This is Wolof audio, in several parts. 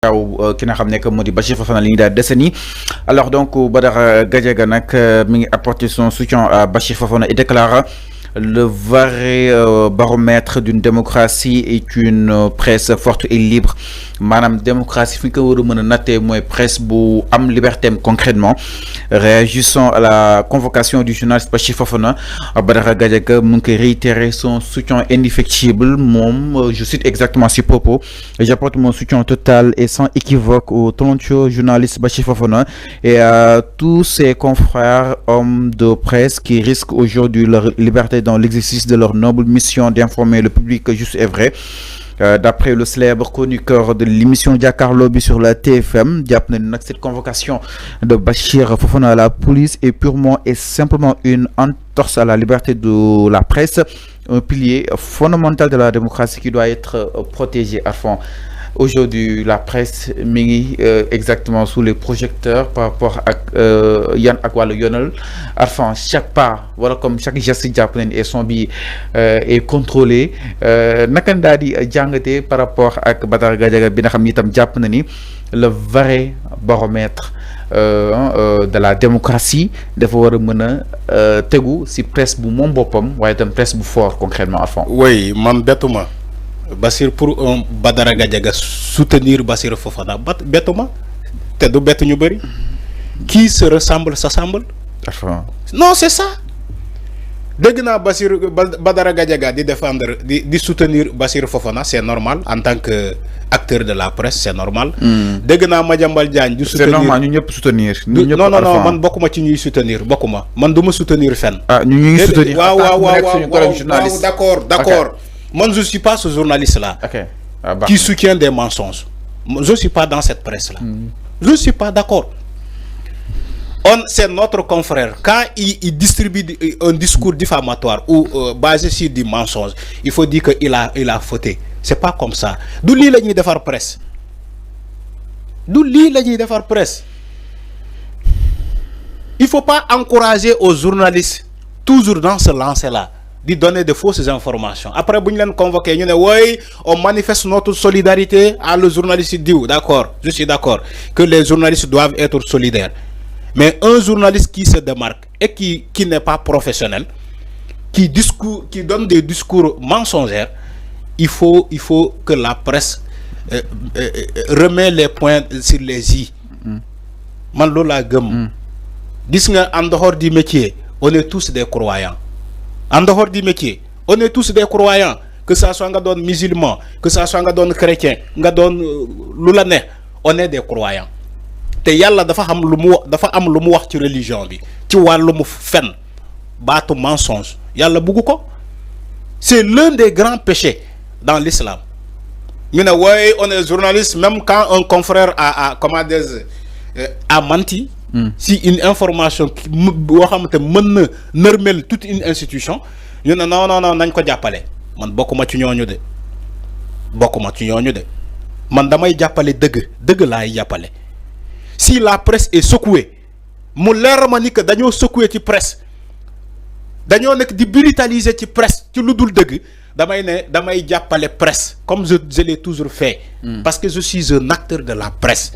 ki nga xam ne que moo di Bachir Fofana li ñu daal dese nii alors donc Badara Gadiaga nag mi ngi apporter son soutien à Bachir Fofana et déclare le vrai baromètre d'une démocratie est une presse forte et libre maanaam démocratie fi ko war a mën a nattee mooy presse bu am liberté concrètement réagissant à la convocation du journaliste Bachir Fofana Badara Gadiaga mu ngi koy réitérer son soutien indéfectible moom je cite exactement ses propos: j'apporte mon soutien total et sans équivoque au talentueux journaliste Bachir Fofana et à tous ses confrères hommes de presse qui risquent aujourd'hui leur liberté dans l'exercice de leur noble mission d'informer le public juste et vrai. D'après le célèbre chroniqueur de l'émission Jàkkaarloo bi sur la TFM jàpp na ni nag cette convocation de Bachir Fofana à la police est purement et simplement une entorse à la liberté de la presse, un pilier fondamental de la démocratie qui doit être protégé à fond. Aujourd'hui la presse mi ngi exactement sous les projecteurs par rapport ak yan ak wàllu yoonal enfin chaque pas wala comme chaque geste jàpp nañ et son bi est contrôlé naka daal di jàngatee par rapport ak Badara Gadiaga bi nga xam ni itam jàpp na ni le vrai baromètre de la démocratie dafa war a mën a tegu si presse bu moom boppam waaye itam presse bu fort concrètement à fond. Oui man bettuma Bassir pour un Badara Gadiaga soutenir Bachir Fofana bettuma te du bett ñu bëri qui se ressemble s'assemble. Non c'est ça dégg naa Badara Gadiaga di défendre di soutenir Bachir Fofana c'est normal en tant que acteur de la presse c'est normal. dégg naa Madiambal Diagne du soutenir c'est normal ñu ñëpp soutenir. non man bokkuma ci ñuy soutenir bokkuma man du ma soutenir fenn. ñu ngi soutenir waaw d'accord. Moi, je ne suis pas ce journaliste-là qui soutient des mensonges. Je ne suis pas dans cette presse-là. Je ne suis pas d'accord. C'est notre confrère. Quand il distribue un discours diffamatoire ou basé sur du mensonge, il faut dire qu'il a fauté. Ce n'est pas comme ça. D'où l'île la de faire presse. D'où l'île la de faire presse. Il ne faut pas encourager aux journalistes, toujours dans ce lancer-là, de donner de fausses informations. Après, vous nous convoqué, on manifeste notre solidarité à le journaliste dit, d'accord, je suis d'accord que les journalistes doivent être solidaires. Mais un journaliste qui se démarque et qui n'est pas professionnel, qui donne des discours mensongers, il faut que la presse remet les points sur les i. Man lo la gëm. Gis nga en dehors du métier, on est tous des croyants. En dehors du métier, on est tous des croyants, que ça soit nga doon musulman, que ça soit nga doon chrétien, nga doon lu la ne, on est des croyants. Te yàlla dafa am lu mu wax ci religion bi, ci wàllu mu fen, baatu mensonge. Yàlla bugg ko. C'est l'un des grands péchés dans l'islam. Ñu ne ouais, on est journaliste même quand un confrère a menti. Si une information boo xamante mën na nërmel toute une institution ñu ne non nañ ko jàppale man bokkuma ci ñooñu de man damay jàppale dëgg laay jàppale. Si la presse est secouée mu leer ma ni que dañoo secoué ci presse dañoo nekk di brutaliser ci presse ci lu dul dëgg damay jàppale presse comme je l'ai toujours fait. Parce que je suis un acteur de la presse.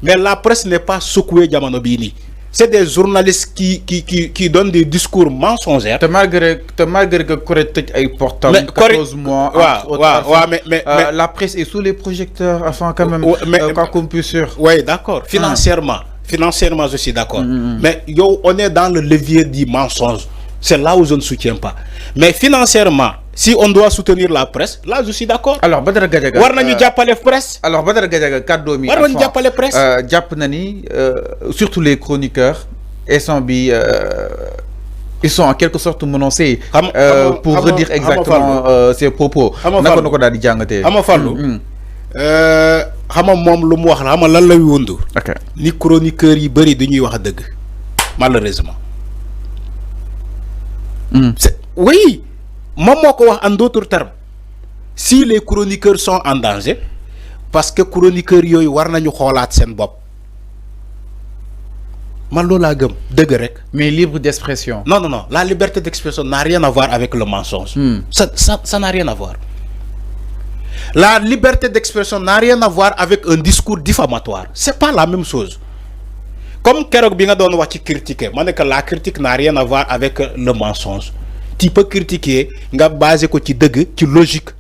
Mais la presse n'est pas secouée jamono bii nii. C'est des journalistes qui donnent des discours mensongers. Malgré que Corée tëj ay portam 14 mois. Mais la presse est sous les projecteurs enfin quand même. Quoi qu'on puisse dire. Oui, d'accord. Financièrement, je suis d'accord. Mais on est dans le levier du mensonge. C'est là où je ne soutiens pas. Mais financièrement, si on doit soutenir la presse, là je suis d'accord. Alors Badara Gadiaga war nañu jàppale presse. Alors Badara Gadiaga kàddoo mi war nañu jàppale presse. jàpp na ni surtout les chroniqueurs ils sont en quelque sorte menacés pour redire exactement ses propos. naka na ko daal di jàngatee. Ama Fallou xama moom lu mu wax la xama lan lay wundu. Ni chroniqueurs yi bëri dañuy wax dëgg malheureusement. Oui, en d'autres termes, si les chroniqueurs sont en danger, parce que chroniqueurs yoy war nañu xolaat sen bop. Man lo la gëm deug rek. Mais libre d'expression. Non, la liberté d'expression n'a rien à voir avec le mensonge. Ça n'a rien à voir. La liberté d'expression n'a rien à voir avec un discours diffamatoire. C'est pas la même chose. Comme Kerok Binga donne wat critiquer, que la critique n'a rien à voir avec le mensonge. Tu peux critiquer, nga basé ko ci deug, ci logique.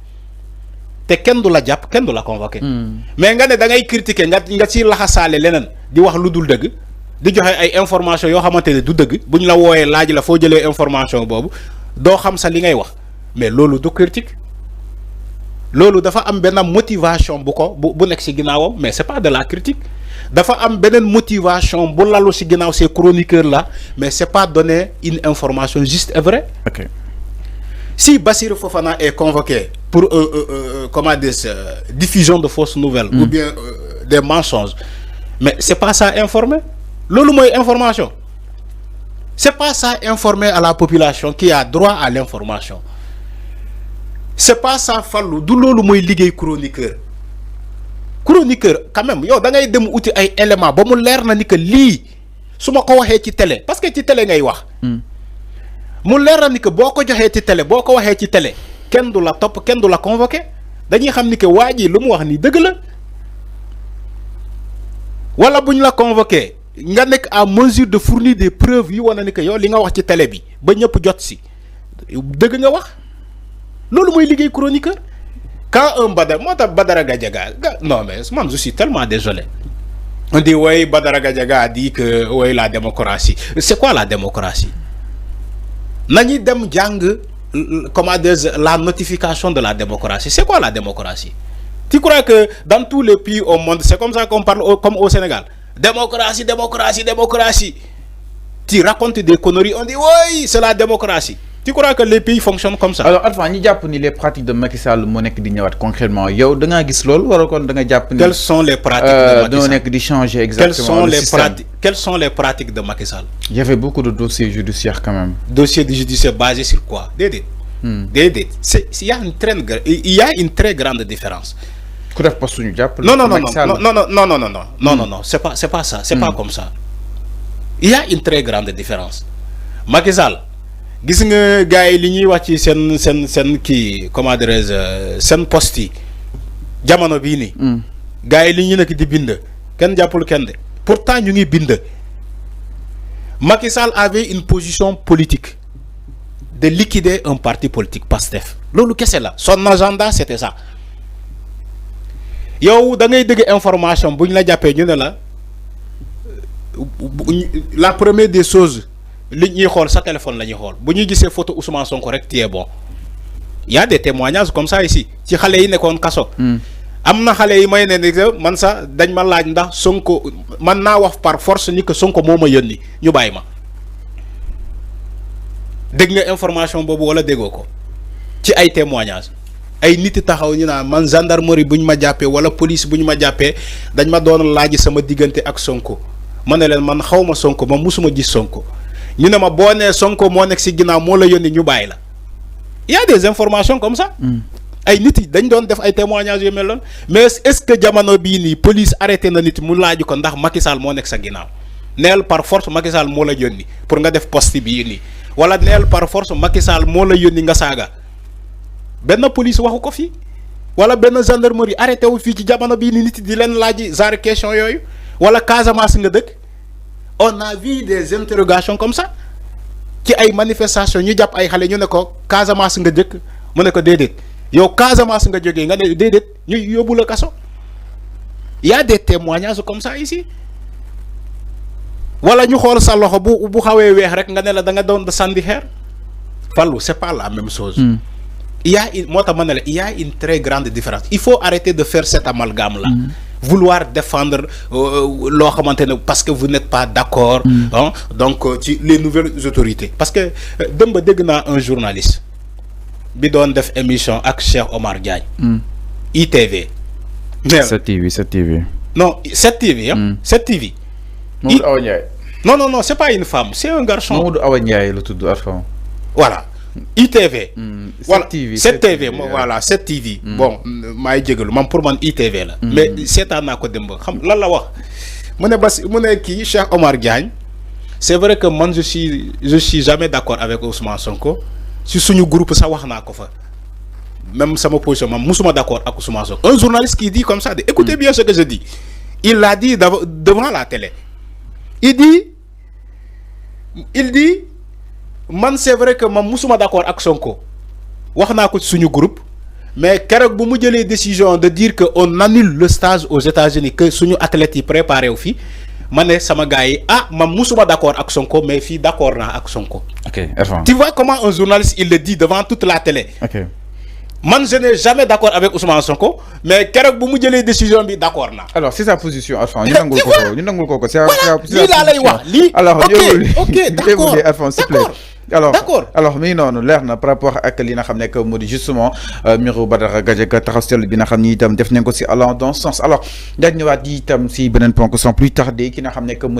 Te ken du la japp, ken du la convoquer. Mais nga ne da ngay critiquer, nga ci laxasalé lenen di wax ludul deug, di joxe ay information yo xamantene du deug, buñ la woyé laaj la fo jëlé information bobu, do xam sa li ngay wax. Mais lolu du critique. Lolu dafa am benn motivation bu nek ci ginnaawam, mais c'est pas de la critique. Dafa am benen motivation bu lalu ci ginaaw ces chroniqueurs là, mais c'est pas donner une information juste et vraie. OK. Si Bassirou Fofana est convoqué pour comment dire, diffusion de fausses nouvelles ou bien des mensonges, mais c'est pas ça informer. Lolu moy information. C'est pas ça informer à la population qui a droit à l'information. C'est pas ça fallu du lolu moy liguey chroniqueur. Chroniqueur quand même yow da ngay dem outil ay éléments ba mu leer na ni que li suma ko waxé ci télé parce que ci télé ngay wax. Mu leer na ni que boko joxé ci télé boko waxé ci télé kenn du la top kenn du la convoquer dañuy xam ni que waji lu mu wax ni deug la. Wala buñ la convoquer nga nek à mesure de fournir des preuves yu wona ni que yow li nga wax ci télé bi ba ñëpp jot ci deug nga wax. Lolu moy liguey chroniqueur. Quand un Badara Gadiaga, non mais moi je suis tellement désolé. On dit oui, Badara Gadiaga a dit que oui la démocratie. C'est quoi la démocratie? Nani dem jang comment dire la notification de la démocratie. C'est quoi la démocratie? Tu crois que dans tous les pays au monde, c'est comme ça qu'on parle comme au Sénégal? Démocratie, démocratie, démocratie. Tu racontes des conneries, on dit oui, c'est la démocratie. Tu crois que les pays fonctionnent comme ça? Alors, Alpha, ni japp ni les pratiques de Macky Sall mo nek di ñëwaat concrètement yow da nga gis lool wala kon da nga japp ni quelles sont les pratiques de Macky Sall? nek di changer exactement quelles sont les pratiques de Macky Sall? Il y avait beaucoup de dossiers judiciaires quand même. Dossiers judiciaires basés sur quoi? Dédé. Dédé. Il y a une très grande différence. Ku def poste ñu japp non, c'est pas ça, c'est pas comme ça. Il y a une très grande différence. Macky Sall gis nga gaay li ñuy wax ci sen ki comment dirais-je sen poste yi jamono bi ni gaay li ñu nek di bind ken jappul ken de pourtant ñu ngi bind. Macky Sall avait une position politique de liquider un parti politique Pastef lolu kessé la son agenda c'était ça. Yow da ngay dégg information buñ la jappé ñu ne la première des choses li ñuy xol sa téléphone la ñuy xol bu ñuy gisee photo Ousmane Sonko rek tié bon. Il y a des témoignages comme ça ici ci xalé yi nekkoon kaso. Amna xalé yi may né man sa dañ ma laaj ndax Sonko man na wax par force ni que Sonko moma yoni ñu bayima. Dégg nga information bobu wala déggoo ko ci ay témoignages ay nit taxaw ñu na man gendarmerie buñ ma jappé wala police buñ ma jappé dañ ma doon laaj sama digënté ak Sonko mané len man xawma Sonko ma musuma gis Sonko. Ñu ne ma boo nee Sonko moo nekk ci ginnaaw moo la yónni ñu bàyyi la. Il y a des informations comme ça. ay nit yi dañ doon def ay témoignages yu mel noonu mais est-ce que jamono bii nii police arrêté na nit mu laaj ko ndax Macky Sall moo nekk sa ginnaaw neel par force Macky Sall moo la yónni pour nga def poste bii nii wala neel par force Macky Sall moo la yónni nga saaga benn police waxu ko fii wala benn gendarmerie arrêté wu fii ci jamono bii nii nit di leen laaj genre question yooyu wala Casamance nga dëkk. On a vu des interrogations comme ça ci ay manifestations ñu japp ay xalé ñu ne ko Casamance nga jëk mu ne ko dédét yow Casamance nga jógee nga ne dédét ñu yóbbu la kaso. Il y a des témoignages comme ça ici wala ñu xol sa loxo bu xawé wéx rek nga ne la da nga doon de sandi xeer Fallou c'est pas la même chose. Il y a il y a une très grande différence. Il faut arrêter de faire cet amalgame là. Vouloir défendre parce que vous n'êtes pas d'accord hein, donc les nouvelles autorités parce que demba dégg naa un journaliste bi doon def émission ak Cheikh Omar Diagne ITV 7TV non 7TV hein 7TV non c'est pas une femme c'est un garçon Mamadou Awa Ndiaye la tudd Arfan voilà ITV voilà 7TV voilà 7TV bon maay jégalu man pour man ITV la mais seetaan naa ko démb xam lan la wax mu ne kii Cheikh Omar Diagne c'est vrai que man je suis jamais d'accord avec Ousmane Sonko si suñu groupe sax wax naa ko fa même sama position man musuma d'accord avec Ousmane Sonko. Un journaliste qui dit comme ça, écoutez bien ce que je dis. Il l'a dit devant la télé. Il dit man c'est vrai que man musuma d'accord avec Sonko. Wax na ko ci suñu groupe, mais kérok bu mu jëlé décision de dire que on annule le stage aux États-Unis, que suñu athlètes yi préparé wu fi, mané sama gaay man musuma d'accord avec Sonko, mais fi d'accord na ak Sonko. OK, tu vois comment un journaliste il le dit devant toute la télé. OK. Man je n'ai jamais d'accord avec Ousmane Sonko, mais kérok bu mu jëlé décision bi d'accord na. Alors c'est sa position Alphonse, ñu nangul ko c'est alors OK, d'accord. Alphonse s'il te plaît. Alors mais non leer na par rapport ak li nga xam ne que moo di justement Miro Badara Gadiaga taxaw seetlu bi nga xam ni itam def nañ ko si allant dans ce sens. Alors dañ ñëwaat itam si beneen ponk sans plus tarder ki nga xam ne que